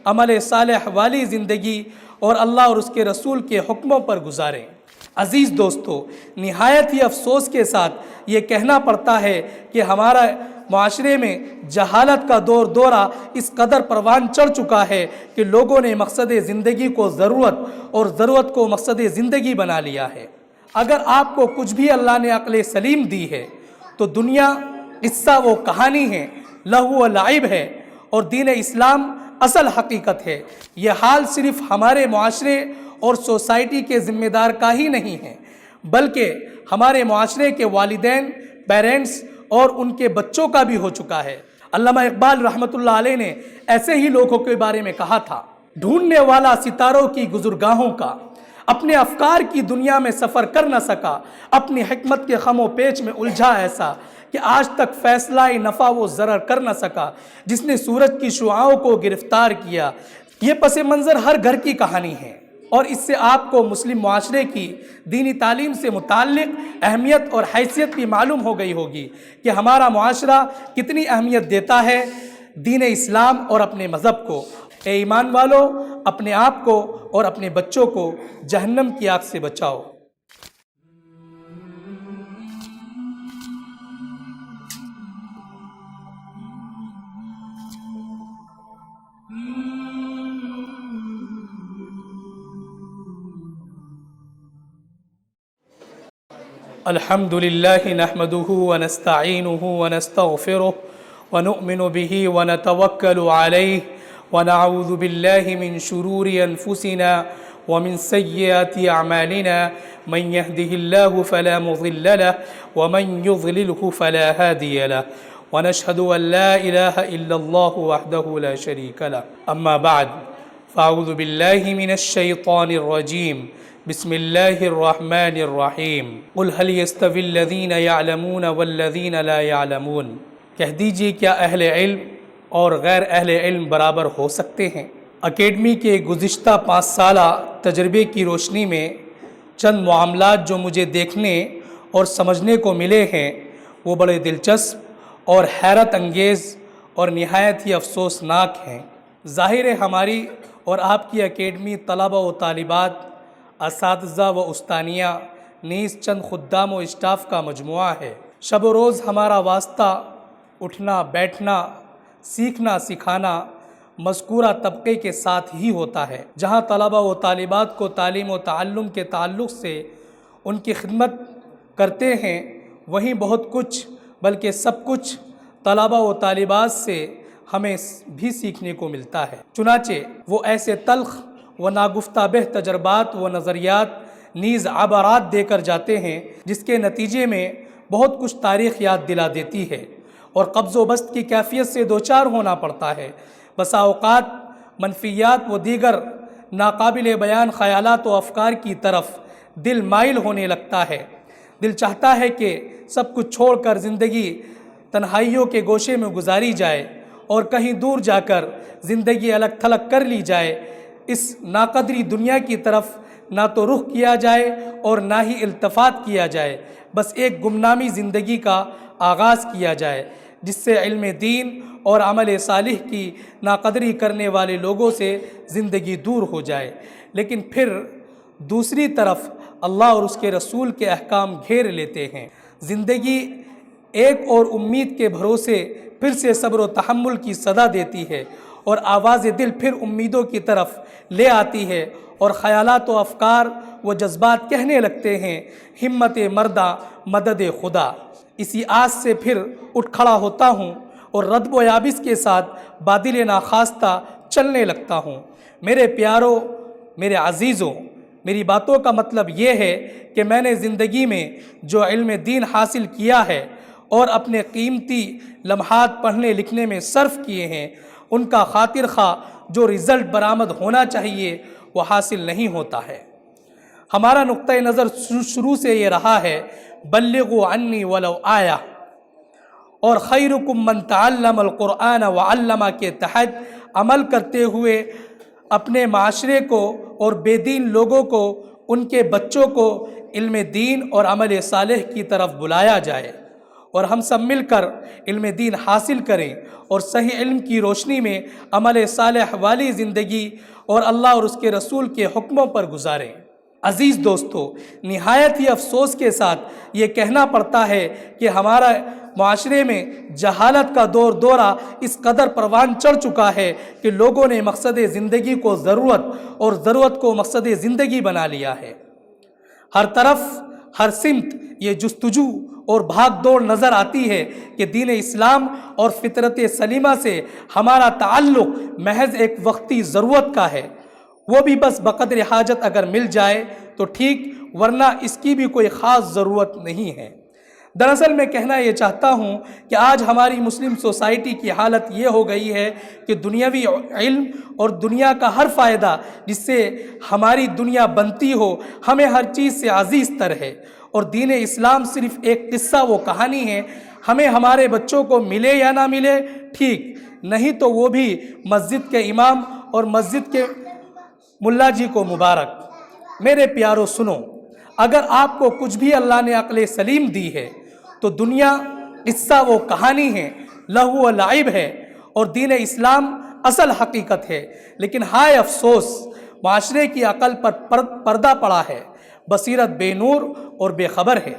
عمل صالح والی زندگی اور اللہ اور اس کے رسول کے حکموں پر گزاریں۔ عزیز دوستو، نہایت ہی افسوس کے ساتھ یہ کہنا پڑتا ہے کہ ہمارا معاشرے میں جہالت کا دورہ اس قدر پروان چڑھ چکا ہے کہ لوگوں نے مقصد زندگی کو ضرورت اور ضرورت کو مقصد زندگی بنا لیا ہے۔ اگر آپ کو کچھ بھی اللہ نے عقل سلیم دی ہے تو دنیا قصہ و کہانی ہے، لہو و لعب ہے، اور دین اسلام اصل حقیقت ہے۔ یہ حال صرف ہمارے معاشرے اور سوسائٹی کے ذمہ دار کا ہی نہیں ہے، بلکہ ہمارے معاشرے کے والدین، پیرنٹس اور ان کے بچوں کا بھی ہو چکا ہے۔ علامہ اقبال رحمۃ اللہ علیہ نے ایسے ہی لوگوں کے بارے میں کہا تھا، ڈھونڈنے والا ستاروں کی گزرگاہوں کا، اپنے افکار کی دنیا میں سفر کر نہ سکا، اپنی حکمت کے خم و پیچ میں الجھا ایسا کہ آج تک فیصلہ نفع و ضرر کر نہ سکا، جس نے سورج کی شعاؤں کو گرفتار کیا۔ یہ پس منظر ہر گھر کی کہانی ہے، اور اس سے آپ کو مسلم معاشرے کی دینی تعلیم سے متعلق اہمیت اور حیثیت بھی معلوم ہو گئی ہوگی کہ ہمارا معاشرہ کتنی اہمیت دیتا ہے دین اسلام اور اپنے مذہب کو۔ اے ایمان والو، اپنے آپ کو اور اپنے بچوں کو جہنم کی آگ سے بچاؤ۔ الحمد لله نحمده ونستعينه ونستغفره ونؤمن به ونتوكل عليه ونعوذ بالله من شرور أنفسنا ومن سيئات أعمالنا، من يهده الله فلا مضل له ومن يضلله فلا هادي له، ونشهد أن لا إله إلا الله وحده لا شريك له، أما بعد فأعوذ بالله من الشيطان الرجيم، بسم اللہ الرحمن الرحیم، قل هل يستوي الذین يعلمون والذین لا يعلمون، کہہ دیجئے کیا اہل علم اور غیر اہل علم برابر ہو سکتے ہیں؟ اکیڈمی کے گزشتہ 5 سالہ تجربے کی روشنی میں چند معاملات جو مجھے دیکھنے اور سمجھنے کو ملے ہیں وہ بڑے دلچسپ اور حیرت انگیز اور نہایت ہی افسوسناک ہیں۔ ظاہر ہے ہماری اور آپ کی اکیڈمی طلبہ و طالبات، اساتذہ و استانیہ نیز چند خدام و اسٹاف کا مجموعہ ہے۔ شب و روز ہمارا واسطہ اٹھنا بیٹھنا، سیکھنا سکھانا مذکورہ طبقے کے ساتھ ہی ہوتا ہے۔ جہاں طلبہ و طالبات کو تعلیم و تعلم کے تعلق سے ان کی خدمت کرتے ہیں، وہیں بہت کچھ بلکہ سب کچھ طلبہ و طالبات سے ہمیں بھی سیکھنے کو ملتا ہے۔ چنانچہ وہ ایسے تلخ و ناگفتہ بہ تجربات و نظریات نیز عبارات دے کر جاتے ہیں جس کے نتیجے میں بہت کچھ تاریخ یاد دلا دیتی ہے اور قبض و بسط کی کیفیت سے دوچار ہونا پڑتا ہے۔ بسا اوقات منفیات و دیگر ناقابل بیان خیالات و افکار کی طرف دل مائل ہونے لگتا ہے۔ دل چاہتا ہے کہ سب کچھ چھوڑ کر زندگی تنہائیوں کے گوشے میں گزاری جائے اور کہیں دور جا کر زندگی الگ تھلگ کر لی جائے۔ اس ناقدری دنیا کی طرف نہ تو رخ کیا جائے اور نہ ہی التفات کیا جائے، بس ایک گمنامی زندگی کا آغاز کیا جائے جس سے علم دین اور عمل صالح کی ناقدری کرنے والے لوگوں سے زندگی دور ہو جائے۔ لیکن پھر دوسری طرف اللہ اور اس کے رسول کے احکام گھیر لیتے ہیں۔ زندگی ایک اور امید کے بھروسے پھر سے صبر و تحمل کی صدا دیتی ہے اور آواز دل پھر امیدوں کی طرف لے آتی ہے اور خیالات و افکار و جذبات کہنے لگتے ہیں، ہمت مردہ مدد خدا۔ اسی آس سے پھر اٹھ کھڑا ہوتا ہوں اور ردب و یابس کے ساتھ بادل ناخواستہ چلنے لگتا ہوں۔ میرے پیاروں، میرے عزیزوں، میری باتوں کا مطلب یہ ہے کہ میں نے زندگی میں جو علم دین حاصل کیا ہے اور اپنے قیمتی لمحات پڑھنے لکھنے میں صرف کیے ہیں، ان کا خاطر خواہ جو رزلٹ برآمد ہونا چاہیے وہ حاصل نہیں ہوتا ہے۔ ہمارا نقطہ نظر شروع سے یہ رہا ہے، بلغوا عنی ولو آیا، اور خیرکم من تعلم القرآن وعلمہ کے تحت عمل کرتے ہوئے اپنے معاشرے کو اور بے دین لوگوں کو، ان کے بچوں کو علم دین اور عمل صالح کی طرف بلایا جائے۔ اور ہم سب مل کر علم دین حاصل کریں اور صحیح علم کی روشنی میں عمل صالح والی زندگی اور اللہ اور اس کے رسول کے حکموں پر گزاریں۔ عزیز دوستو، نہایت ہی افسوس کے ساتھ یہ کہنا پڑتا ہے کہ ہمارا معاشرے میں جہالت کا دورہ اس قدر پروان چڑھ چکا ہے کہ لوگوں نے مقصد زندگی کو ضرورت اور ضرورت کو مقصد زندگی بنا لیا ہے۔ ہر طرف ہر سمت یہ جستجو اور بھاگ دوڑ نظر آتی ہے کہ دین اسلام اور فطرت سلیمہ سے ہمارا تعلق محض ایک وقتی ضرورت کا ہے، وہ بھی بس بقدر حاجت اگر مل جائے تو ٹھیک، ورنہ اس کی بھی کوئی خاص ضرورت نہیں ہے۔ دراصل میں کہنا یہ چاہتا ہوں کہ آج ہماری مسلم سوسائٹی کی حالت یہ ہو گئی ہے کہ دنیاوی علم اور دنیا کا ہر فائدہ جس سے ہماری دنیا بنتی ہو ہمیں ہر چیز سے عزیز تر ہے، اور دین اسلام صرف ایک قصہ و کہانی ہے۔ ہمیں ہمارے بچوں کو ملے یا نہ ملے ٹھیک، نہیں تو وہ بھی مسجد کے امام اور مسجد کے ملا جی کو مبارک۔ میرے پیارو سنو، اگر آپ کو کچھ بھی اللہ نے عقل سلیم دی ہے تو دنیا قصہ و کہانی ہے، لہو و لعب ہے، اور دین اسلام اصل حقیقت ہے۔ لیکن ہائے افسوس، معاشرے کی عقل پر پردہ پڑا ہے، بصیرت بے نور اور بے خبر ہے۔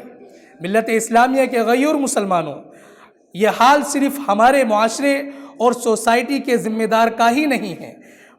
ملت اسلامیہ کے غیور مسلمانوں، یہ حال صرف ہمارے معاشرے اور سوسائٹی کے ذمہ دار کا ہی نہیں ہے،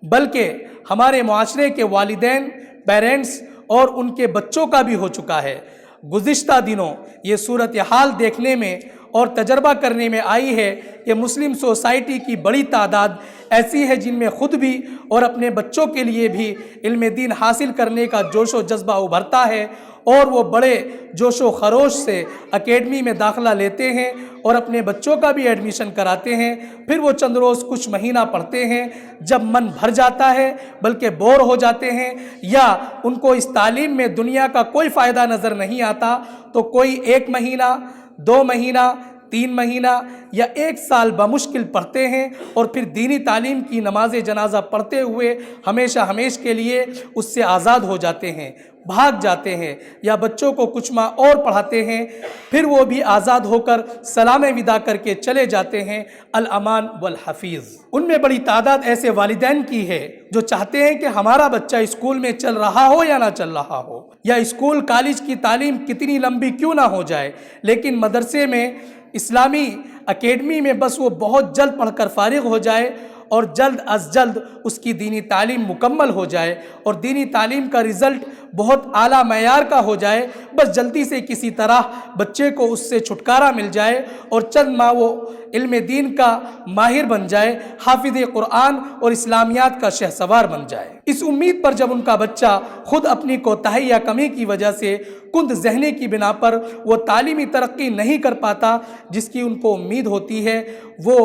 بلکہ ہمارے معاشرے کے والدین، پیرنٹس اور ان کے بچوں کا بھی ہو چکا ہے۔ گزشتہ دنوں یہ صورتحال دیکھنے میں اور تجربہ کرنے میں آئی ہے کہ مسلم سوسائٹی کی بڑی تعداد ایسی ہے جن میں خود بھی اور اپنے بچوں کے لیے بھی علم دین حاصل کرنے کا جوش و جذبہ ابھرتا ہے، اور وہ بڑے جوش و خروش سے اکیڈمی میں داخلہ لیتے ہیں اور اپنے بچوں کا بھی ایڈمیشن کراتے ہیں۔ پھر وہ چند روز کچھ مہینہ پڑھتے ہیں، جب من بھر جاتا ہے بلکہ بور ہو جاتے ہیں یا ان کو اس تعلیم میں دنیا کا کوئی فائدہ نظر نہیں آتا تو کوئی 1 مہینہ، 2 مہینہ، 3 مہینہ یا 1 سال بمشکل پڑھتے ہیں، اور پھر دینی تعلیم کی نماز جنازہ پڑھتے ہوئے ہمیشہ کے لیے اس سے آزاد ہو جاتے ہیں، بھاگ جاتے ہیں، یا بچوں کو کچھ ماہ اور پڑھاتے ہیں، پھر وہ بھی آزاد ہو کر سلام وداع کر کے چلے جاتے ہیں، الامان والحفیظ۔ ان میں بڑی تعداد ایسے والدین کی ہے جو چاہتے ہیں کہ ہمارا بچہ اسکول میں چل رہا ہو یا نہ چل رہا ہو، یا اسکول کالج کی تعلیم کتنی لمبی کیوں نہ ہو جائے، لیکن مدرسے میں، اسلامی اکیڈمی میں بس وہ بہت جلد پڑھ کر فارغ ہو جائے اور جلد از جلد اس کی دینی تعلیم مکمل ہو جائے، اور دینی تعلیم کا رزلٹ بہت اعلیٰ معیار کا ہو جائے، بس جلدی سے کسی طرح بچے کو اس سے چھٹکارا مل جائے اور چند ماہ وہ علم دین کا ماہر بن جائے، حافظ قرآن اور اسلامیات کا شہسوار بن جائے۔ اس امید پر جب ان کا بچہ خود اپنی کوتاہی یا کمی کی وجہ سے کند ذہنی کی بنا پر وہ تعلیمی ترقی نہیں کر پاتا جس کی ان کو امید ہوتی ہے، وہ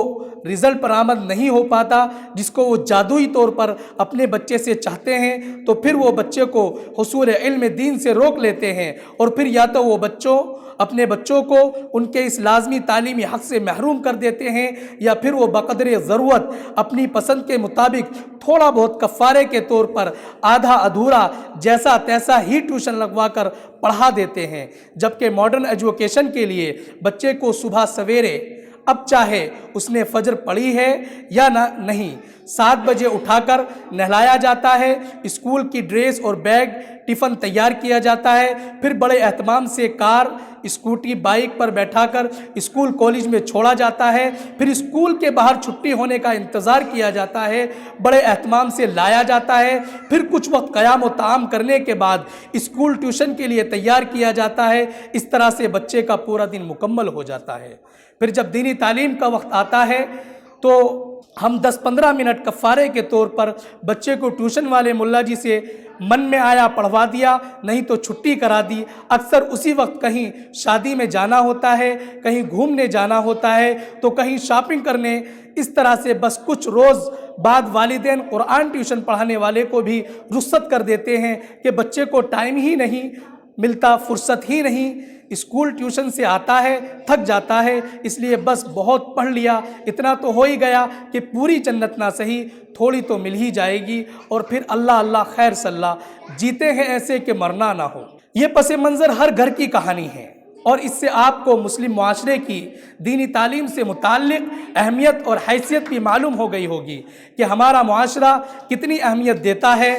رزلٹ پر آمد نہیں ہو پاتا جس کو وہ جادوئی طور پر اپنے بچے سے چاہتے ہیں، تو پھر وہ بچے کو حصول علم دین سے روک لیتے ہیں، اور پھر یا تو وہ اپنے بچوں کو ان کے اس لازمی تعلیمی حق سے محروم کر دیتے ہیں، یا پھر وہ بقدر ضرورت اپنی پسند کے مطابق تھوڑا بہت کفارے کے طور پر آدھا ادھورا جیسا تیسا ہی ٹیوشن لگوا کر پڑھا دیتے ہیں۔ جبکہ ماڈرن ایجوکیشن کے لیے بچے کو صبح سویرے، اب چاہے اس نے فجر پڑھی ہے یا نہیں، 7 بجے اٹھا کر نہلایا جاتا ہے، اسکول کی ڈریس اور بیگ ٹفن تیار کیا جاتا ہے، پھر بڑے اہتمام سے کار، اسکوٹی، بائک پر بیٹھا کر اسکول کالج میں چھوڑا جاتا ہے، پھر اسکول کے باہر چھٹی ہونے کا انتظار کیا جاتا ہے، بڑے اہتمام سے لایا جاتا ہے، پھر کچھ وقت قیام و طعام کرنے کے بعد اسکول ٹیوشن کے لیے تیار کیا جاتا ہے۔ اس طرح سے بچے کا پورا دن مکمل ہو جاتا ہے۔ پھر جب دینی تعلیم کا وقت آتا ہے تو ہم 10-15 منٹ کفارے کے طور پر بچے کو ٹیوشن والے ملا جی سے من میں آیا پڑھوا دیا، نہیں تو چھٹی کرا دی۔ اکثر اسی وقت کہیں شادی میں جانا ہوتا ہے، کہیں گھومنے جانا ہوتا ہے، تو کہیں شاپنگ کرنے، اس طرح سے بس کچھ روز بعد والدین قرآن ٹیوشن پڑھانے والے کو بھی رخصت کر دیتے ہیں کہ بچے کو ٹائم ہی نہیں ملتا، فرصت ہی نہیں، اسکول ٹیوشن سے آتا ہے تھک جاتا ہے، اس لیے بس بہت پڑھ لیا، اتنا تو ہو ہی گیا کہ پوری جنت نہ صحیح تھوڑی تو مل ہی جائے گی، اور پھر اللہ اللہ خیر صلی اللہ، جیتے ہیں ایسے کہ مرنا نہ ہو۔ یہ پس منظر ہر گھر کی کہانی ہے۔ اور اس سے آپ کو مسلم معاشرے کی دینی تعلیم سے متعلق اہمیت اور حیثیت بھی معلوم ہو گئی ہوگی کہ ہمارا معاشرہ کتنی اہمیت دیتا ہے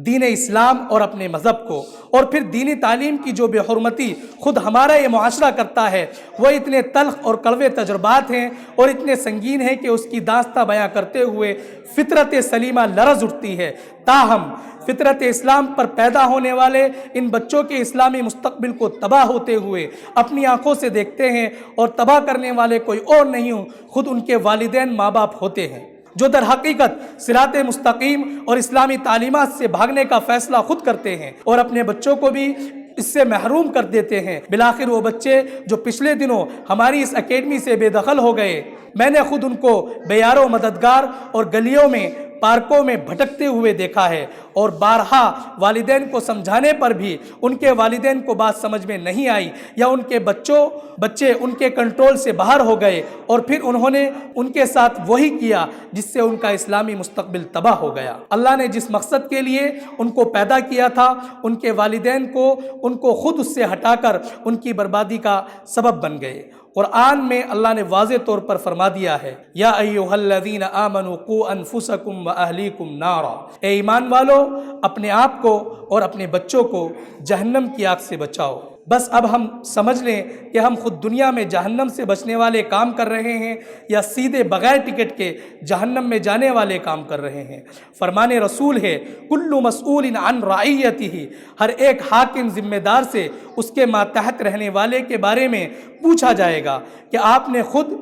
دین اسلام اور اپنے مذہب کو، اور پھر دینی تعلیم کی جو بے حرمتی خود ہمارا یہ معاشرہ کرتا ہے وہ اتنے تلخ اور کڑوے تجربات ہیں اور اتنے سنگین ہیں کہ اس کی داستہ بیاں کرتے ہوئے فطرت سلیمہ لرز اٹھتی ہے۔ تاہم فطرت اسلام پر پیدا ہونے والے ان بچوں کے اسلامی مستقبل کو تباہ ہوتے ہوئے اپنی آنکھوں سے دیکھتے ہیں، اور تباہ کرنے والے کوئی اور نہیں خود ان کے والدین ماں باپ ہوتے ہیں، جو در حقیقت صراط مستقیم اور اسلامی تعلیمات سے بھاگنے کا فیصلہ خود کرتے ہیں اور اپنے بچوں کو بھی اس سے محروم کر دیتے ہیں۔ بالآخر وہ بچے جو پچھلے دنوں ہماری اس اکیڈمی سے بے دخل ہو گئے، میں نے خود ان کو بے یار و مددگار اور گلیوں میں پارکوں میں بھٹکتے ہوئے دیکھا ہے، اور بارہا والدین کو سمجھانے پر بھی ان کے والدین کو بات سمجھ میں نہیں آئی، یا ان کے بچے ان کے کنٹرول سے باہر ہو گئے، اور پھر انہوں نے ان کے ساتھ وہی کیا جس سے ان کا اسلامی مستقبل تباہ ہو گیا۔ اللہ نے جس مقصد کے لیے ان کو پیدا کیا تھا، ان کے والدین ان کو خود اس سے ہٹا کر ان کی بربادی کا سبب بن گئے۔ قرآن میں اللہ نے واضح طور پر فرما دیا ہے، یا ایھا الذین آمنوا قوا انفسکم واہلیکم نارا، اے ایمان والو اپنے آپ کو اور اپنے بچوں کو جہنم کی آگ سے بچاؤ۔ بس اب ہم سمجھ لیں کہ ہم خود دنیا میں جہنم سے بچنے والے کام کر رہے ہیں یا سیدھے بغیر ٹکٹ کے جہنم میں جانے والے کام کر رہے ہیں۔ فرمان رسول ہے، کل مسئول عن رعیتہ، ہر ایک حاکم ذمہ دار سے اس کے ماتحت رہنے والے کے بارے میں پوچھا جائے گا کہ آپ نے خود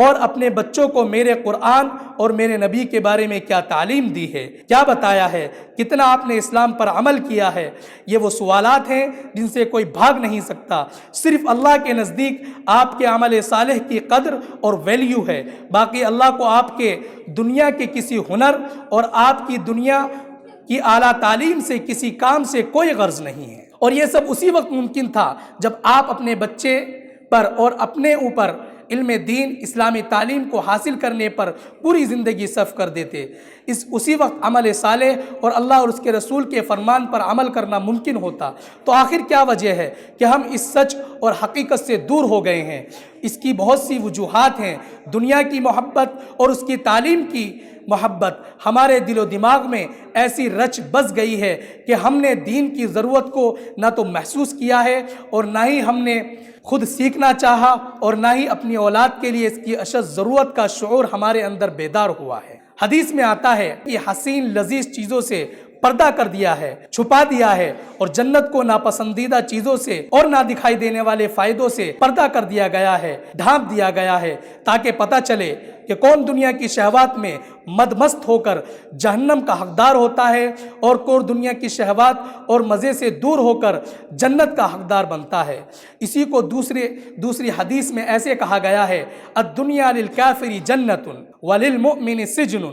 اور اپنے بچوں کو میرے قرآن اور میرے نبی کے بارے میں کیا تعلیم دی ہے، کیا بتایا ہے، کتنا آپ نے اسلام پر عمل کیا ہے۔ یہ وہ سوالات ہیں جن سے کوئی بھاگ نہیں سکتا۔ صرف اللہ کے نزدیک آپ کے عمل صالح کی قدر اور ویلیو ہے، باقی اللہ کو آپ کے دنیا کے کسی ہنر اور آپ کی دنیا کی اعلیٰ تعلیم سے کسی کام سے کوئی غرض نہیں ہے۔ اور یہ سب اسی وقت ممکن تھا جب آپ اپنے بچے پر اور اپنے اوپر علم دین اسلامی تعلیم کو حاصل کرنے پر پوری زندگی صرف کر دیتے۔ اسی وقت عمل صالح اور اللہ اور اس کے رسول کے فرمان پر عمل کرنا ممکن ہوتا۔ تو آخر کیا وجہ ہے کہ ہم اس سچ اور حقیقت سے دور ہو گئے ہیں؟ اس کی بہت سی وجوہات ہیں۔ دنیا کی محبت اور اس کی تعلیم کی محبت ہمارے دل و دماغ میں ایسی رچ بس گئی ہے کہ ہم نے دین کی ضرورت کو نہ تو محسوس کیا ہے، اور نہ ہی ہم نے خود سیکھنا چاہا، اور نہ ہی اپنی اولاد کے لیے اس کی اشد ضرورت کا شعور ہمارے اندر بیدار ہوا ہے۔ حدیث میں آتا ہے کہ حسین لذیذ چیزوں سے پردہ کر دیا ہے، چھپا دیا ہے، اور جنت کو ناپسندیدہ چیزوں سے اور نہ دکھائی دینے والے فائدوں سے پردہ کر دیا گیا ہے، ڈھانپ دیا گیا ہے، تاکہ پتہ چلے کہ کون دنیا کی شہوات میں مدمست ہو کر جہنم کا حقدار ہوتا ہے، اور کون دنیا کی شہوات اور مزے سے دور ہو کر جنت کا حقدار بنتا ہے۔ اسی کو دوسری حدیث میں ایسے کہا گیا ہے، الدنیا للکافر جنت وللمؤمن سجن،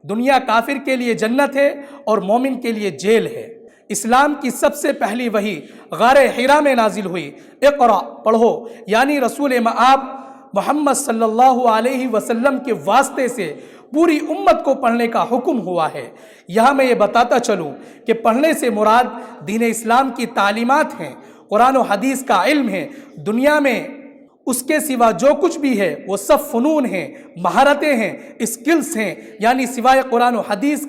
دنیا کافر کے لیے جنت ہے اور مومن کے لیے جیل ہے۔ اسلام کی سب سے پہلی وحی غار حرا میں نازل ہوئی، اقرا پڑھو، یعنی رسول مآب محمد صلی اللہ علیہ وسلم کے واسطے سے پوری امت کو پڑھنے کا حکم ہوا ہے۔ یہاں میں یہ بتاتا چلوں کہ پڑھنے سے مراد دین اسلام کی تعلیمات ہیں، قرآن و حدیث کا علم ہے۔ دنیا میں اس کے سوا جو کچھ بھی ہے وہ سب فنون ہیں، مہارتیں ہیں، اسکلز ہیں، یعنی سوائے قرآن و حدیث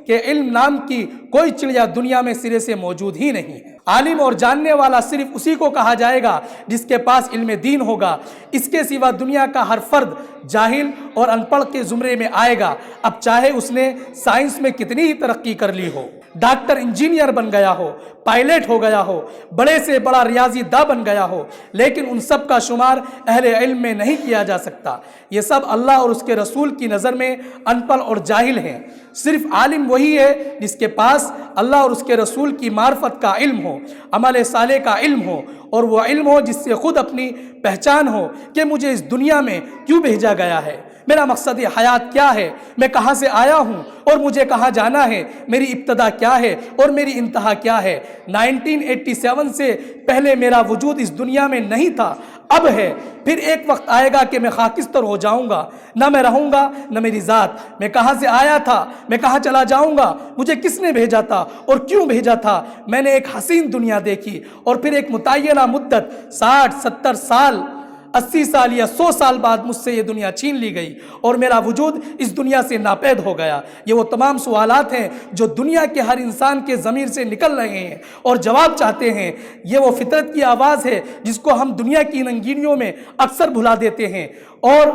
کے علم نام کی کوئی چڑیا دنیا میں سرے سے موجود ہی نہیں ہے۔ عالم اور جاننے والا صرف اسی کو کہا جائے گا جس کے پاس علم دین ہوگا۔ اس کے سوا دنیا کا ہر فرد جاہل اور ان پڑھ کے زمرے میں آئے گا، اب چاہے اس نے سائنس میں کتنی ہی ترقی کر لی ہو، ڈاکٹر انجینئر بن گیا ہو، پائلٹ ہو گیا ہو، بڑے سے بڑا ریاضی داں بن گیا ہو، لیکن ان سب کا شمار اہل علم میں نہیں کیا جا سکتا۔ یہ سب اللہ اور اس کے رسول کی نظر میں ان پڑھ اور جاہل ہیں۔ صرف عالم وہی ہے جس کے پاس اللہ اور اس کے رسول کی معرفت کا علم ہو، عمل صالح کا علم ہو، اور وہ علم ہو جس سے خود اپنی پہچان ہو کہ مجھے اس دنیا میں کیوں بھیجا گیا ہے، میرا مقصد حیات کیا ہے، میں کہاں سے آیا ہوں اور مجھے کہاں جانا ہے، میری ابتدا کیا ہے اور میری انتہا کیا ہے۔ 1987 سے پہلے میرا وجود اس دنیا میں نہیں تھا، اب ہے، پھر ایک وقت آئے گا کہ میں خاکستر ہو جاؤں گا، نہ میں رہوں گا نہ میری ذات۔ میں کہاں سے آیا تھا، میں کہاں چلا جاؤں گا، مجھے کس نے بھیجا تھا اور کیوں بھیجا تھا۔ میں نے ایک حسین دنیا دیکھی اور پھر ایک متعینہ مدت 60 70 سال 80 سال یا 100 سال بعد مجھ سے یہ دنیا چھین لی گئی اور میرا وجود اس دنیا سے ناپید ہو گیا۔ یہ وہ تمام سوالات ہیں جو دنیا کے ہر انسان کے ضمیر سے نکل رہے ہیں اور جواب چاہتے ہیں۔ یہ وہ فطرت کی آواز ہے جس کو ہم دنیا کی رنگینیوں میں اکثر بھلا دیتے ہیں اور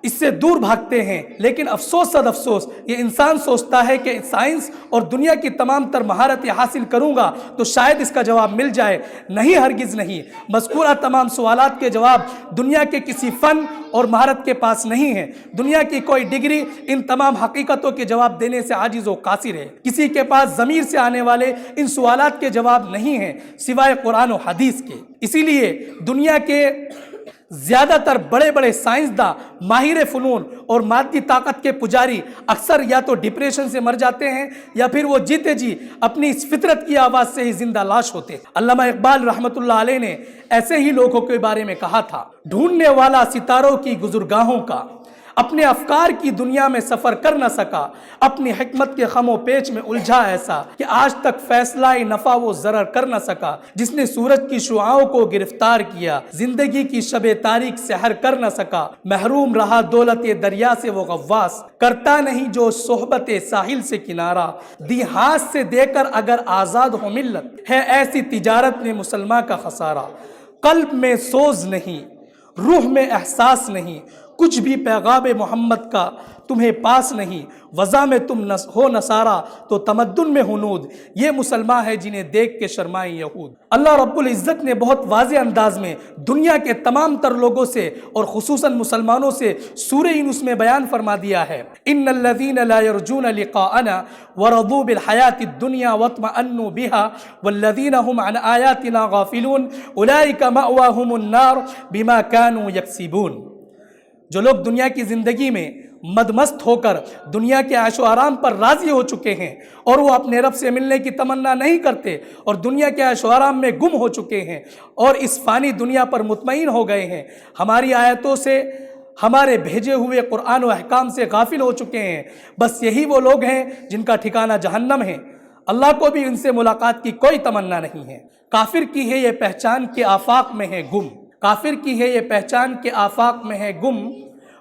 اس سے دور بھاگتے ہیں، لیکن افسوس صد افسوس یہ انسان سوچتا ہے کہ سائنس اور دنیا کی تمام تر مہارتیں حاصل کروں گا تو شاید اس کا جواب مل جائے۔ نہیں، ہرگز نہیں۔ مذکورہ تمام سوالات کے جواب دنیا کے کسی فن اور مہارت کے پاس نہیں ہے۔ دنیا کی کوئی ڈگری ان تمام حقیقتوں کے جواب دینے سے عاجز و قاصر ہے۔ کسی کے پاس ضمیر سے آنے والے ان سوالات کے جواب نہیں ہیں سوائے قرآن و حدیث کے۔ اسی لیے دنیا کے زیادہ تر بڑے بڑے سائنسداں، ماہر فنون اور مادی طاقت کے پجاری اکثر یا تو ڈپریشن سے مر جاتے ہیں یا پھر وہ جیتے جی اپنی اس فطرت کی آواز سے ہی زندہ لاش ہوتے۔ علامہ اقبال رحمۃ اللہ علیہ نے ایسے ہی لوگوں کے بارے میں کہا تھا، ڈھونڈنے والا ستاروں کی گزرگاہوں کا اپنے افکار کی دنیا میں سفر کر نہ سکا، اپنی حکمت کے خم و پیچ میں الجھا ایسا کہ آج تک فیصلہ نفع و ضرر کر نہ سکا، جس نے سورج کی شعاؤں کو گرفتار کیا، زندگی کی شب تاریک سحر کر نہ سکا، محروم رہا دولت دریا سے وہ غواص، کرتا نہیں جو صحبت ساحل سے کنارہ، دی ہاتھ سے دے کر اگر آزاد ہو ملت، ہے ایسی تجارت میں مسلمان کا خسارہ، قلب میں سوز نہیں، روح میں احساس نہیں، کچھ بھی پیغام محمد کا تمہیں پاس نہیں، وضع میں تم ہو نصارہ تو تمدن میں ہنود، یہ مسلمان ہے جنہیں دیکھ کے شرمائیں یہود۔ اللہ رب العزت نے بہت واضح انداز میں دنیا کے تمام تر لوگوں سے اور خصوصاً مسلمانوں سے سورہ یونس میں بیان فرما دیا ہے، ان الذین لا یرجون لقاءنا ورضوا بالحیاۃ الدنیا واطمأنوا بها والذین هم عن آیاتنا غافلون اولئک مأواهم النار بما كانوا یکسبون۔ جو لوگ دنیا کی زندگی میں مدمست ہو کر دنیا کے عیش و آرام پر راضی ہو چکے ہیں اور وہ اپنے رب سے ملنے کی تمنا نہیں کرتے اور دنیا کے عیش و آرام میں گم ہو چکے ہیں اور اس فانی دنیا پر مطمئن ہو گئے ہیں، ہماری آیتوں سے، ہمارے بھیجے ہوئے قرآن و احکام سے غافل ہو چکے ہیں، بس یہی وہ لوگ ہیں جن کا ٹھکانہ جہنم ہے۔ اللہ کو بھی ان سے ملاقات کی کوئی تمنا نہیں ہے۔ کافر کی ہے یہ پہچان کے آفاق میں ہے گم، کافر کی ہے یہ پہچان کے آفاق میں ہے گم،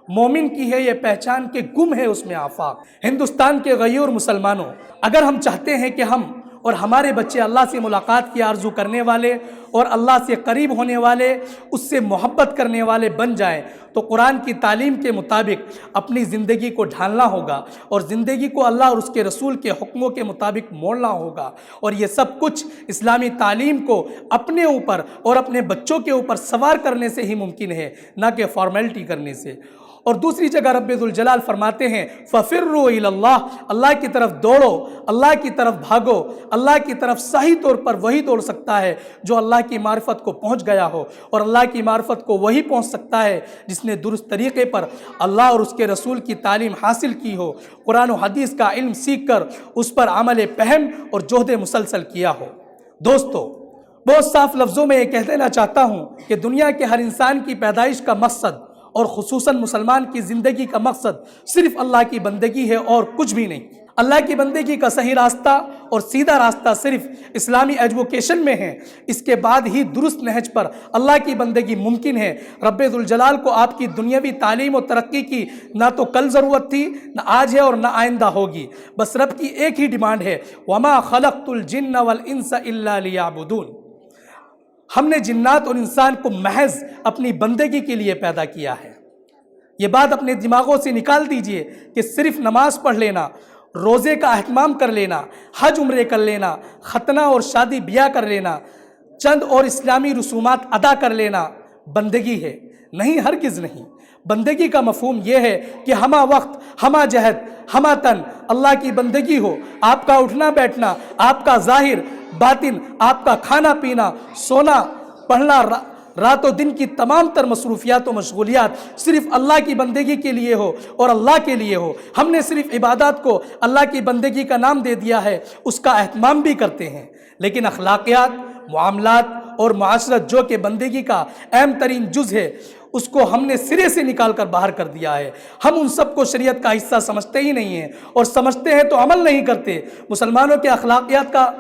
مومن کی ہے یہ پہچان کے گم ہے اس میں آفاق۔ ہندوستان کے غیور مسلمانوں، اگر ہم چاہتے ہیں کہ ہم اور ہمارے بچے اللہ سے ملاقات کی آرزو کرنے والے اور اللہ سے قریب ہونے والے، اس سے محبت کرنے والے بن جائیں تو قرآن کی تعلیم کے مطابق اپنی زندگی کو ڈھالنا ہوگا اور زندگی کو اللہ اور اس کے رسول کے حکموں کے مطابق موڑنا ہوگا، اور یہ سب کچھ اسلامی تعلیم کو اپنے اوپر اور اپنے بچوں کے اوپر سوار کرنے سے ہی ممکن ہے، نہ کہ فارمیلٹی کرنے سے۔ اور دوسری جگہ رب ذوالجلال فرماتے ہیں فَفِرُّوا إِلَى اللَّهِ، اللہ کی طرف دوڑو، اللہ کی طرف بھاگو۔ اللہ کی طرف صحیح طور پر وہی دوڑ سکتا ہے جو اللہ کی معرفت کو پہنچ گیا ہو، اور اللہ کی معرفت کو وہی پہنچ سکتا ہے جس نے درست طریقے پر اللہ اور اس کے رسول کی تعلیم حاصل کی ہو، قرآن و حدیث کا علم سیکھ کر اس پر عمل پہم اور جہد مسلسل کیا ہو۔ دوستو، بہت صاف لفظوں میں یہ کہہ دینا چاہتا ہوں کہ دنیا کے ہر انسان کی پیدائش کا مقصد اور خصوصاً مسلمان کی زندگی کا مقصد صرف اللہ کی بندگی ہے اور کچھ بھی نہیں۔ اللہ کی بندگی کا صحیح راستہ اور سیدھا راستہ صرف اسلامی ایجوکیشن میں ہے، اس کے بعد ہی درست نہج پر اللہ کی بندگی ممکن ہے۔ رب ذوالجلال کو آپ کی دنیاوی تعلیم و ترقی کی نہ تو کل ضرورت تھی، نہ آج ہے اور نہ آئندہ ہوگی، بس رب کی ایک ہی ڈیمانڈ ہے وَمَا خَلَقْتُ الْجِنَّ وَالْإِنسَ إِلَّا لِيَعْبُدُونَ۔ ہم نے جنات اور انسان کو محض اپنی بندگی کے لیے پیدا کیا ہے۔ یہ بات اپنے دماغوں سے نکال دیجئے کہ صرف نماز پڑھ لینا، روزے کا اہتمام کر لینا، حج عمرے کر لینا، ختنہ اور شادی بیاہ کر لینا، چند اور اسلامی رسومات ادا کر لینا بندگی ہے۔ نہیں، ہرگز نہیں۔ بندگی کا مفہوم یہ ہے کہ ہمہ وقت، ہمہ جہد، ہمہ تن اللہ کی بندگی ہو۔ آپ کا اٹھنا بیٹھنا، آپ کا ظاہر باطن، آپ کا کھانا پینا، سونا، پڑھنا، رات و دن کی تمام تر مصروفیات و مشغولیات صرف اللہ کی بندگی کے لیے ہو اور اللہ کے لیے ہو، ہم نے صرف عبادات کو اللہ کی بندگی کا نام دے دیا ہے، اس کا اہتمام بھی کرتے ہیں، لیکن اخلاقیات، معاملات اور معاشرت جو کہ بندگی کا اہم ترین جز ہے، اس کو ہم نے سرے سے نکال کر باہر کر دیا ہے۔ ہم ان سب کو شریعت کا حصہ سمجھتے ہی نہیں ہیں، اور سمجھتے ہیں تو عمل نہیں کرتے۔ مسلمانوں کے اخلاقیات کا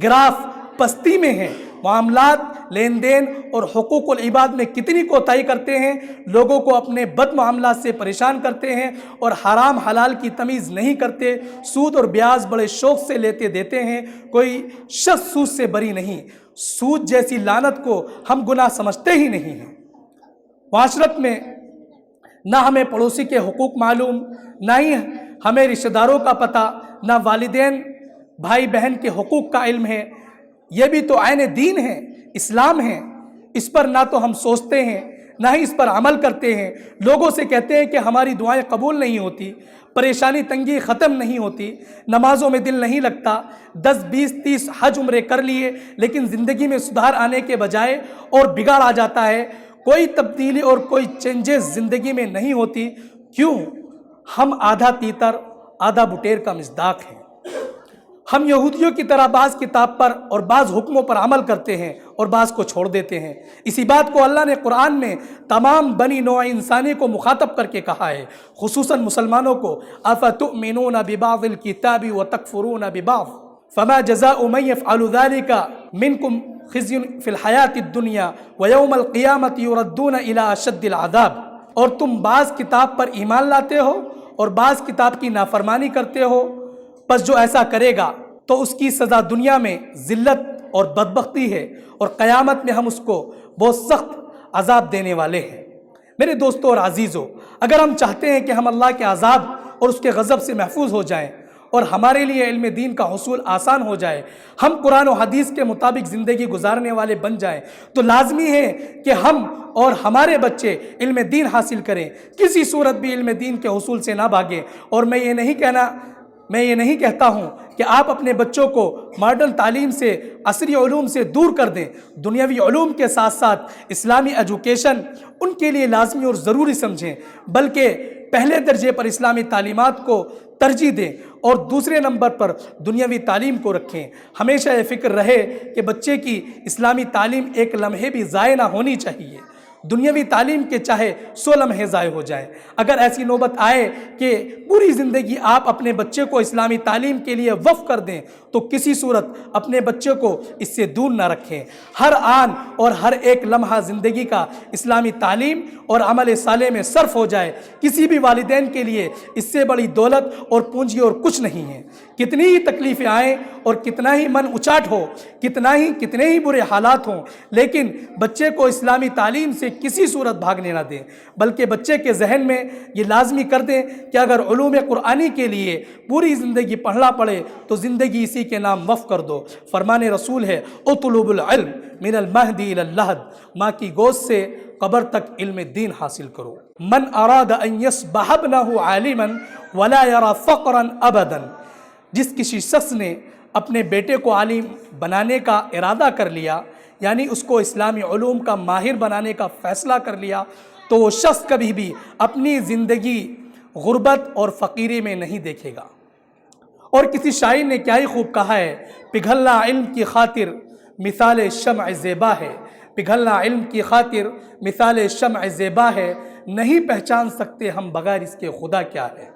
گراف پستی میں ہے، معاملات، لین دین اور حقوق العباد میں کتنی کوتاہی کرتے ہیں، لوگوں کو اپنے بد معاملات سے پریشان کرتے ہیں اور حرام حلال کی تمیز نہیں کرتے، سود اور بیاج بڑے شوق سے لیتے دیتے ہیں، کوئی شخص سود سے بری نہیں۔ سود جیسی لعنت کو ہم گناہ سمجھتے ہی نہیں ہیں۔ معاشرت میں نہ ہمیں پڑوسی کے حقوق معلوم، نہ ہی ہمیں رشتہ داروں کا پتہ، نہ والدین بھائی بہن کے حقوق کا علم ہے۔ یہ بھی تو عین دین ہے، اسلام ہے، اس پر نہ تو ہم سوچتے ہیں نہ ہی اس پر عمل کرتے ہیں۔ لوگوں سے کہتے ہیں کہ ہماری دعائیں قبول نہیں ہوتی، پریشانی تنگی ختم نہیں ہوتی، نمازوں میں دل نہیں لگتا، 10 20 30 حج عمرے کر لیے لیکن زندگی میں سدھار آنے کے بجائے اور بگاڑ آ جاتا ہے، کوئی تبدیلی اور کوئی چینجز زندگی میں نہیں ہوتی۔ کیوں؟ ہم آدھا تیتر آدھا بٹیر کا مصداق ہیں۔ ہم یہودیوں کی طرح بعض کتاب پر اور بعض حکموں پر عمل کرتے ہیں اور بعض کو چھوڑ دیتے ہیں۔ اسی بات کو اللہ نے قرآن میں تمام بنی نوع انسانی کو مخاطب کر کے کہا ہے، خصوصاً مسلمانوں کو، افتؤمنون ببعض الکتاب وتکفرون ببعض فما جزاء من يفعل ذلك منكم خزي في الحیات الدنیا ویوم القیامة یردون الى اشد العذاب۔ اور تم بعض کتاب پر ایمان لاتے ہو اور بعض کتاب کی نافرمانی کرتے ہو، پس جو ایسا کرے گا تو اس کی سزا دنیا میں ذلت اور بدبختی ہے، اور قیامت میں ہم اس کو بہت سخت عذاب دینے والے ہیں۔ میرے دوستو اور عزیزو، اگر ہم چاہتے ہیں کہ ہم اللہ کے عذاب اور اس کے غضب سے محفوظ ہو جائیں اور ہمارے لیے علم دین کا حصول آسان ہو جائے، ہم قرآن و حدیث کے مطابق زندگی گزارنے والے بن جائیں، تو لازمی ہے کہ ہم اور ہمارے بچے علم دین حاصل کریں، کسی صورت بھی علم دین کے حصول سے نہ بھاگیں۔ اور میں یہ نہیں کہتا ہوں کہ آپ اپنے بچوں کو ماڈرن تعلیم سے، عصری علوم سے دور کر دیں، دنیاوی علوم کے ساتھ ساتھ اسلامی ایجوکیشن ان کے لیے لازمی اور ضروری سمجھیں، بلکہ پہلے درجے پر اسلامی تعلیمات کو ترجیح دیں اور دوسرے نمبر پر دنیاوی تعلیم کو رکھیں۔ ہمیشہ یہ فکر رہے کہ بچے کی اسلامی تعلیم ایک لمحے بھی ضائع نہ ہونی چاہیے، دنیاوی تعلیم کے چاہے 100 لمحے ضائع ہو جائیں۔ اگر ایسی نوبت آئے کہ پوری زندگی آپ اپنے بچے کو اسلامی تعلیم کے لیے وقف کر دیں تو کسی صورت اپنے بچے کو اس سے دور نہ رکھیں۔ ہر آن اور ہر ایک لمحہ زندگی کا اسلامی تعلیم اور عمل صالح میں صرف ہو جائے، کسی بھی والدین کے لیے اس سے بڑی دولت اور پونجی اور کچھ نہیں ہے۔ کتنی ہی تکلیفیں آئیں اور کتنا ہی من اچاٹ ہو، کتنے ہی برے حالات ہوں، لیکن بچے کو اسلامی تعلیم سے کسی صورت بھاگنے نہ دیں، بلکہ بچے کے ذہن میں یہ لازمی کر دیں کہ اگر علوم قرآنی کے لیے پوری زندگی پڑھنا پڑے تو زندگی اسی کے نام وقف کر دو۔ فرمان رسول ہے، اطلب العلم من المہدی الی اللحد، ماں کی گود سے قبر تک علم دین حاصل کرو۔ من اراد ان یصبح ابنہ عالما ولا یرى فقرا ابدا، جس کسی شخص نے اپنے بیٹے کو عالم بنانے کا ارادہ کر لیا، یعنی اس کو اسلامی علوم کا ماہر بنانے کا فیصلہ کر لیا، تو وہ شخص کبھی بھی اپنی زندگی غربت اور فقیری میں نہیں دیکھے گا۔ اور کسی شاعر نے کیا ہی خوب کہا ہے، پگھلنا علم کی خاطر مثال شمع زیبا ہے، پگھلنا علم کی خاطر مثال شمع زیبا ہے، نہیں پہچان سکتے ہم بغیر اس کے خدا کیا ہے۔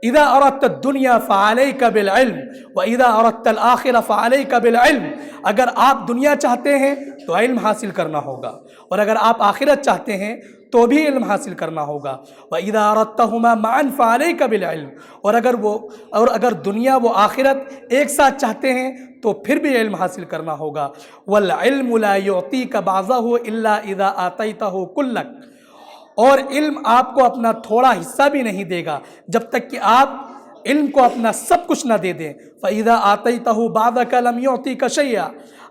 اذا اردت الدنیا فعلیک بالعلم واذا اردت الآخرہ فعلیک بالعلم، اگر آپ دنیا چاہتے ہیں تو علم حاصل کرنا ہوگا، اور اگر آپ آخرت چاہتے ہیں تو بھی علم حاصل کرنا ہوگا۔ وَإِذَا أَرَدتَّهُمَا مَعًا فَعَلَيْكَ بِالْعِلْمِ، اور اگر دنیا و آخرت ایک ساتھ چاہتے ہیں تو پھر بھی علم حاصل کرنا ہوگا۔ وَالْعِلْمُ لَا يُعْطِيكَ بَعْضَهُ إِلَّا إِذَا آتَيْتَهُ كُلَّكَ، اور علم آپ کو اپنا تھوڑا حصہ بھی نہیں دے گا جب تک کہ آپ علم کو اپنا سب کچھ نہ دے دیں۔ فَإِذَا آتَيْتَهُ بَعْضَكَ لَمْ يُعْطِيكَ شَيْئًا،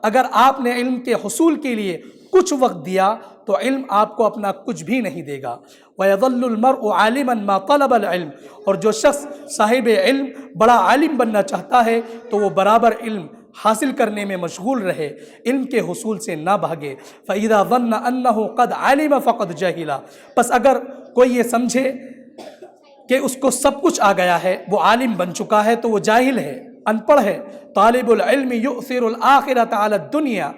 اگر آپ نے علم کے حصول کے لیے کچھ وقت دیا تو علم آپ کو اپنا کچھ بھی نہیں دے گا۔ وَيَظَلُّ الْمَرْءُ عَالِمًا مَا طَلَبَ الْعِلْمِ، اور جو شخص صاحب علم بڑا عالم بننا چاہتا ہے تو وہ برابر علم حاصل کرنے میں مشغول رہے، علم کے حصول سے نہ بھاگے۔ فَإِذَا ظَنَّ أَنَّهُ قَدْ عَلِمَ فَقَدْ جَهِلَ، پس اگر کوئی یہ سمجھے کہ اس کو سب کچھ آ گیا ہے، وہ عالم بن چکا ہے، تو وہ جاہل ہے، ان پڑھ ہے۔ طالب العلم یؤثر الآخرۃ علی الدنیا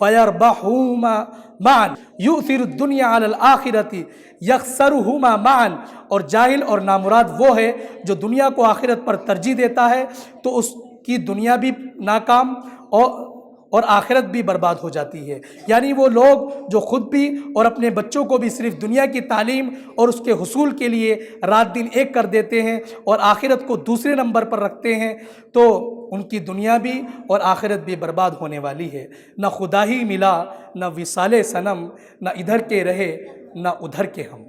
فیربحہما معا، یؤثر الدنیا علی الآخرۃ یخسرہما معا، اور جاہل اور نامراد وہ ہے جو دنیا کو آخرت پر ترجیح دیتا ہے تو اس کی دنیا بھی ناکام اور آخرت بھی برباد ہو جاتی ہے۔ یعنی وہ لوگ جو خود بھی اور اپنے بچوں کو بھی صرف دنیا کی تعلیم اور اس کے حصول کے لیے رات دن ایک کر دیتے ہیں اور آخرت کو دوسرے نمبر پر رکھتے ہیں، تو ان کی دنیا بھی اور آخرت بھی برباد ہونے والی ہے۔ نہ خدا ہی ملا، نہ وصال صنم، نہ ادھر کے رہے نہ ادھر کے ہم۔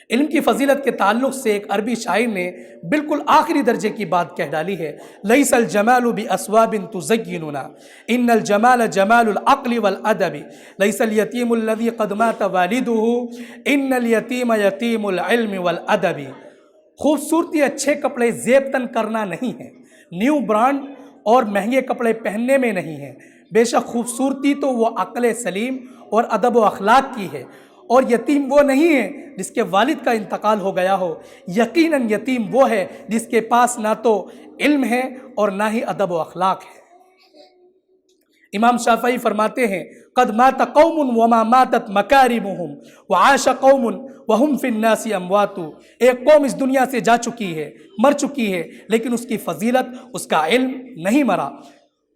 علم کی فضیلت کے تعلق سے ایک عربی شاعر نے بالکل آخری درجے کی بات کہہ ڈالی ہے۔ لیس الجمال باسواب تزیننا ان الجمال جمال العقل والادب، لیس الیتیم الذی قد مات والدہ ان الیتیم یتیم العلم والادب۔ خوبصورتی اچھے کپڑے زیب تن کرنا نہیں ہے، نیو برانڈ اور مہنگے کپڑے پہننے میں نہیں ہے، بے شک خوبصورتی تو وہ عقل سلیم اور ادب و اخلاق کی ہے، اور یتیم وہ نہیں ہے جس کے والد کا انتقال ہو گیا ہو، یقیناً یتیم وہ ہے جس کے پاس نہ تو علم ہے اور نہ ہی ادب و اخلاق ہے۔ امام شافعی فرماتے ہیں قد مات قوم وما ماتت مکارمہم وعاش قوم وہم فی الناس اموات، ایک قوم اس دنیا سے جا چکی ہے، مر چکی ہے، لیکن اس کی فضیلت، اس کا علم نہیں مرا،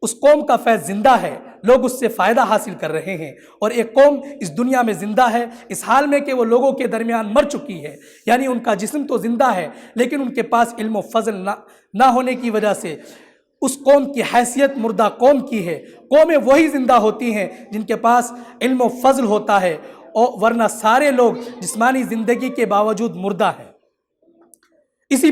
اس قوم کا فیض زندہ ہے، لوگ اس سے فائدہ حاصل کر رہے ہیں، اور ایک قوم اس دنیا میں زندہ ہے اس حال میں کہ وہ لوگوں کے درمیان مر چکی ہے، یعنی ان کا جسم تو زندہ ہے لیکن ان کے پاس علم و فضل نہ ہونے کی وجہ سے اس قوم کی حیثیت مردہ قوم کی ہے۔ قومیں وہی زندہ ہوتی ہیں جن کے پاس علم و فضل ہوتا ہے، اور ورنہ سارے لوگ جسمانی زندگی کے باوجود مردہ ہیں۔ اسی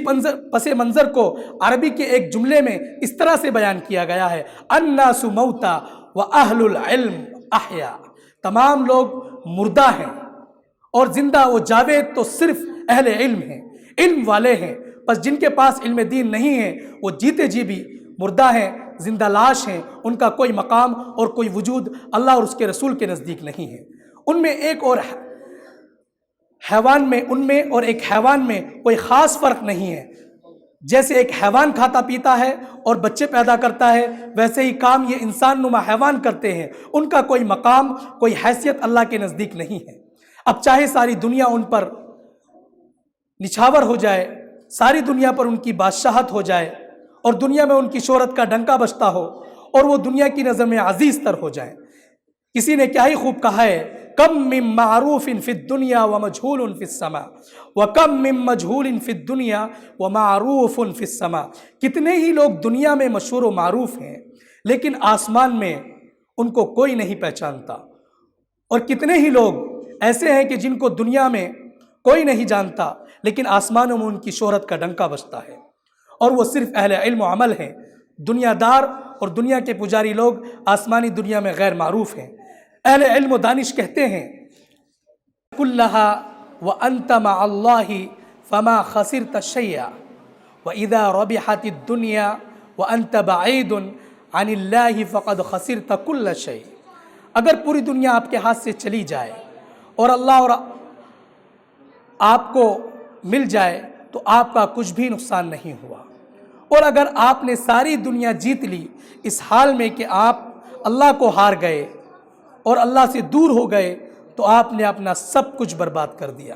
پس منظر کو عربی کے ایک جملے میں اس طرح سے بیان کیا گیا ہے الناس موتا واہل العلم احیا، تمام لوگ مردہ ہیں اور زندہ و جاوید تو صرف اہل علم ہیں، علم والے ہیں، بس جن کے پاس علم دین نہیں ہے وہ جیتے جی بھی مردہ ہیں، زندہ لاش ہیں، ان کا کوئی مقام اور کوئی وجود اللہ اور اس کے رسول کے نزدیک نہیں ہے۔ ان میں اور ایک حیوان میں کوئی خاص فرق نہیں ہے، جیسے ایک حیوان کھاتا پیتا ہے اور بچے پیدا کرتا ہے، ویسے ہی کام یہ انسان نما حیوان کرتے ہیں، ان کا کوئی مقام، کوئی حیثیت اللہ کے نزدیک نہیں ہے۔ اب چاہے ساری دنیا ان پر نچھاور ہو جائے، ساری دنیا پر ان کی بادشاہت ہو جائے اور دنیا میں ان کی شہرت کا ڈنکا بجتا ہو اور وہ دنیا کی نظر میں عزیز تر ہو جائیں۔ کسی نے کیا ہی خوب کہا ہے کم من معروف فی الدنیا ومجہول فی السماء وکم من مجہول فی الدنیا ومعروف فی السماء، کتنے ہی لوگ دنیا میں مشہور و معروف ہیں لیکن آسمان میں ان کو کوئی نہیں پہچانتا، اور کتنے ہی لوگ ایسے ہیں کہ جن کو دنیا میں کوئی نہیں جانتا لیکن آسمانوں میں ان کی شہرت کا ڈنکا بجتا ہے، اور وہ صرف اہل علم و عمل ہیں۔ دنیا دار اور دنیا کے پجاری لوگ آسمانی دنیا میں غیر معروف ہیں۔ اہل علم و دانش کہتے ہیں کلھا وانت مع اللہ فما خسرت شیئا واذا ربحت الدنیا وانت بعید عن اللہ فقد خسرت کل شیء، اگر پوری دنیا آپ کے ہاتھ سے چلی جائے اور اللہ اور آپ کو مل جائے تو آپ کا کچھ بھی نقصان نہیں ہوا، اور اگر آپ نے ساری دنیا جیت لی اس حال میں کہ آپ اللہ کو ہار گئے اور اللہ سے دور ہو گئے تو آپ نے اپنا سب کچھ برباد کر دیا۔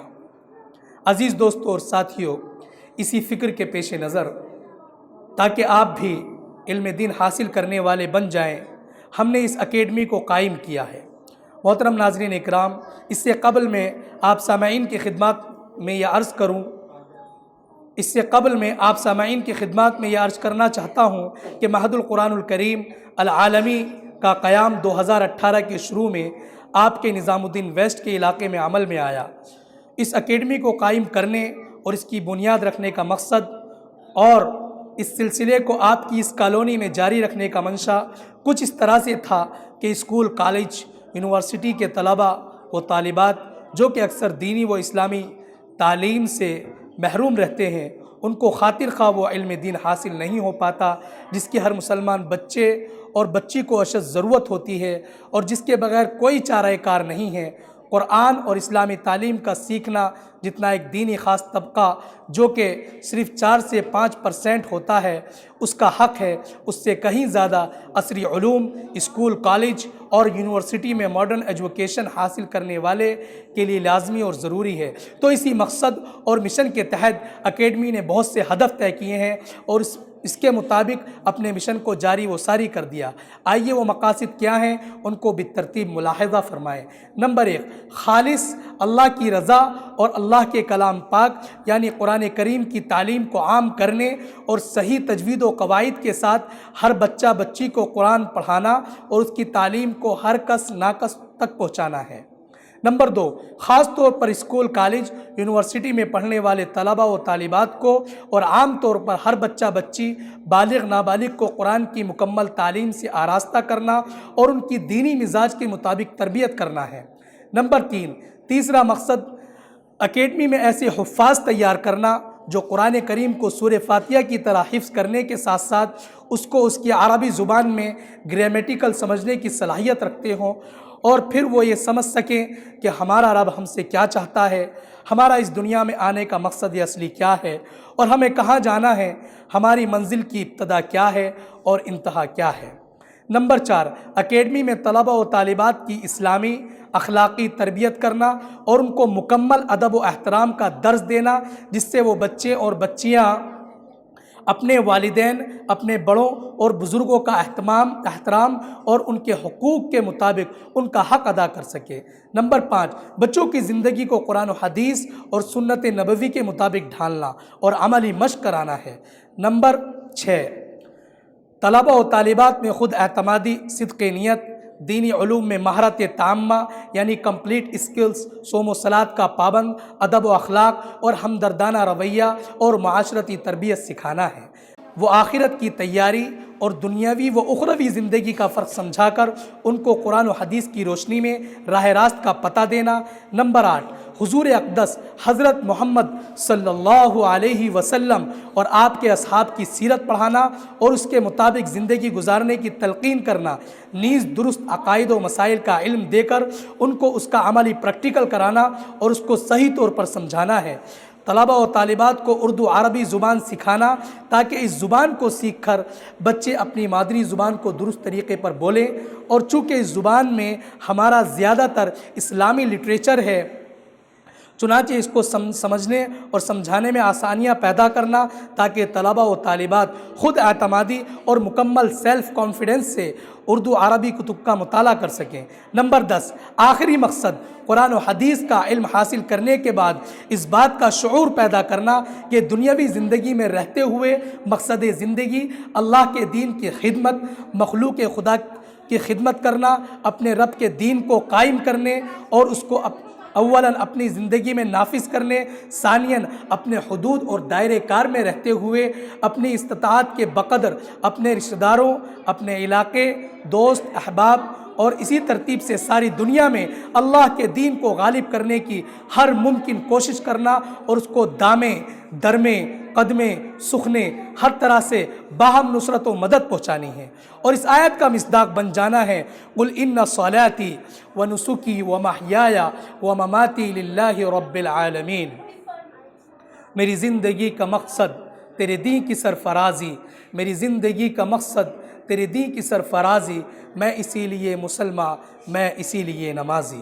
عزیز دوستو اور ساتھیوں، اسی فکر کے پیش نظر تاکہ آپ بھی علم دین حاصل کرنے والے بن جائیں، ہم نے اس اکیڈمی کو قائم کیا ہے۔ محترم ناظرین اکرام، اس سے قبل میں آپ سامعین کی خدمات میں یہ عرض کرنا چاہتا ہوں کہ معہد القرآن الکریم العالمی کا قیام 2018 کے شروع میں آپ کے نظام الدین ویسٹ کے علاقے میں عمل میں آیا۔ اس اکیڈمی کو قائم کرنے اور اس کی بنیاد رکھنے کا مقصد اور اس سلسلے کو آپ کی اس کالونی میں جاری رکھنے کا منشا کچھ اس طرح سے تھا کہ اسکول، کالج، یونیورسٹی کے طلباء و طالبات جو کہ اکثر دینی و اسلامی تعلیم سے محروم رہتے ہیں، ان کو خاطر خواہ وہ علم دین حاصل نہیں ہو پاتا جس کی ہر مسلمان بچے اور بچی کو اشد ضرورت ہوتی ہے اور جس کے بغیر کوئی چارہ کار نہیں ہے۔ قرآن اور اسلامی تعلیم کا سیکھنا جتنا ایک دینی خاص طبقہ جو کہ صرف 4 سے 5% ہوتا ہے اس کا حق ہے، اس سے کہیں زیادہ عصری علوم، اسکول، کالج اور یونیورسٹی میں ماڈرن ایجوکیشن حاصل کرنے والے کے لیے لازمی اور ضروری ہے۔ تو اسی مقصد اور مشن کے تحت اکیڈمی نے بہت سے ہدف طے کیے ہیں اور اس کے مطابق اپنے مشن کو جاری و ساری کر دیا۔ آئیے وہ مقاصد کیا ہیں ان کو بالترتیب ملاحظہ فرمائیں۔ نمبر 1، خالص اللہ کی رضا اور اللہ کے کلام پاک یعنی قرآن کریم کی تعلیم کو عام کرنے اور صحیح تجوید و قواعد کے ساتھ ہر بچہ بچی کو قرآن پڑھانا اور اس کی تعلیم کو ہر کس ناکس تک پہنچانا ہے۔ نمبر 2، خاص طور پر اسکول، کالج، یونیورسٹی میں پڑھنے والے طلباء و طالبات کو اور عام طور پر ہر بچہ بچی، بالغ نابالغ کو قرآن کی مکمل تعلیم سے آراستہ کرنا اور ان کی دینی مزاج کے مطابق تربیت کرنا ہے۔ نمبر 3، تیسرا مقصد اکیڈمی میں ایسے حفاظ تیار کرنا جو قرآن کریم کو سورہ فاتحہ کی طرح حفظ کرنے کے ساتھ ساتھ اس کو اس کی عربی زبان میں گرامیٹیکل سمجھنے کی صلاحیت رکھتے ہوں اور پھر وہ یہ سمجھ سکیں کہ ہمارا رب ہم سے کیا چاہتا ہے، ہمارا اس دنیا میں آنے کا مقصد اصلی کیا ہے اور ہمیں کہاں جانا ہے، ہماری منزل کی ابتدا کیا ہے اور انتہا کیا ہے۔ نمبر 4، اکیڈمی میں طلباء و طالبات کی اسلامی اخلاقی تربیت کرنا اور ان کو مکمل ادب و احترام کا درس دینا جس سے وہ بچے اور بچیاں اپنے والدین، اپنے بڑوں اور بزرگوں کا احترام اور ان کے حقوق کے مطابق ان کا حق ادا کر سکے۔ نمبر 5، بچوں کی زندگی کو قرآن و حدیث اور سنت نبوی کے مطابق ڈھالنا اور عملی مشق کرانا ہے۔ نمبر 6، طلباء و طالبات میں خود اعتمادی، صدق نیت، دینی علوم میں مہارت تامہ یعنی کمپلیٹ اسکلز، صوم و صلاۃ کا پابند، ادب و اخلاق اور ہمدردانہ رویہ اور معاشرتی تربیت سکھانا ہے۔ وہ آخرت کی تیاری اور دنیاوی و اخروی زندگی کا فرق سمجھا کر ان کو قرآن و حدیث کی روشنی میں راہ راست کا پتہ دینا۔ نمبر 8، حضور اقدس حضرت محمد صلی اللہ علیہ وسلم اور آپ کے اصحاب کی سیرت پڑھانا اور اس کے مطابق زندگی گزارنے کی تلقین کرنا، نیز درست عقائد و مسائل کا علم دے کر ان کو اس کا عملی پریکٹیکل کرانا اور اس کو صحیح طور پر سمجھانا ہے۔ طلباء و طالبات کو اردو عربی زبان سکھانا تاکہ اس زبان کو سیکھ کر بچے اپنی مادری زبان کو درست طریقے پر بولیں اور چونکہ اس زبان میں ہمارا زیادہ تر اسلامی لٹریچر ہے چنانچہ اس کو سمجھنے اور سمجھانے میں آسانیاں پیدا کرنا تاکہ طلباء و طالبات خود اعتمادی اور مکمل سیلف کانفیڈنس سے اردو عربی کتب کا مطالعہ کر سکیں۔ نمبر 10، آخری مقصد قرآن و حدیث کا علم حاصل کرنے کے بعد اس بات کا شعور پیدا کرنا کہ دنیاوی زندگی میں رہتے ہوئے مقصد زندگی اللہ کے دین کی خدمت، مخلوق خدا کی خدمت کرنا، اپنے رب کے دین کو قائم کرنے اور اس کو اولاً اپنی زندگی میں نافذ کرنے، ثانیاً اپنے حدود اور دائرے کار میں رہتے ہوئے اپنی استطاعت کے بقدر اپنے رشتہ داروں، اپنے علاقے، دوست، احباب اور اسی ترتیب سے ساری دنیا میں اللہ کے دین کو غالب کرنے کی ہر ممکن کوشش کرنا اور اس کو دامے، درمے، قدمے، سخنے ہر طرح سے باہم نصرت و مدد پہنچانی ہے اور اس آیت کا مصداق بن جانا ہے، قل ان صلاتی و نسکی و محیای و مماتی للہ رب العالمین۔ میری زندگی کا مقصد تیرے دین کی سرفرازی، میری زندگی کا مقصد تیرے دین کی سرفرازی، میں اسی لیے مسلمان، میں اسی لیے نمازی۔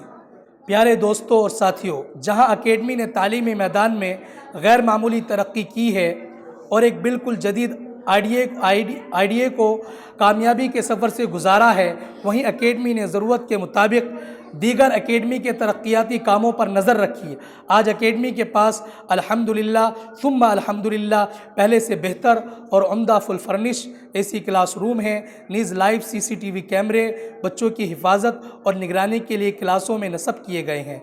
پیارے دوستوں اور ساتھیوں، جہاں اکیڈمی نے تعلیمی میدان میں غیر معمولی ترقی کی ہے اور ایک بالکل جدید آئیڈیا کو کامیابی کے سفر سے گزارا ہے، وہیں اکیڈمی نے ضرورت کے مطابق دیگر اکیڈمی کے ترقیاتی کاموں پر نظر رکھی۔ آج اکیڈمی کے پاس الحمدللہ ثم الحمدللہ پہلے سے بہتر اور عمدہ فل فرنش ایسی کلاس روم ہیں، نیز لائیو CCTV کیمرے بچوں کی حفاظت اور نگرانی کے لیے کلاسوں میں نصب کیے گئے ہیں۔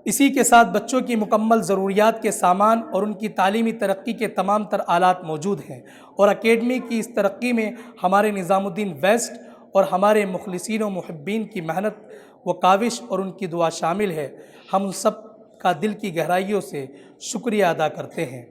اسی کے ساتھ بچوں کی مکمل ضروریات کے سامان اور ان کی تعلیمی ترقی کے تمام تر آلات موجود ہیں اور اکیڈمی کی اس ترقی میں ہمارے نظام الدین ویسٹ اور ہمارے مخلصین و محبین کی محنت و کاوش اور ان کی دعا شامل ہے۔ ہم ان سب کا دل کی گہرائیوں سے شکریہ ادا کرتے ہیں۔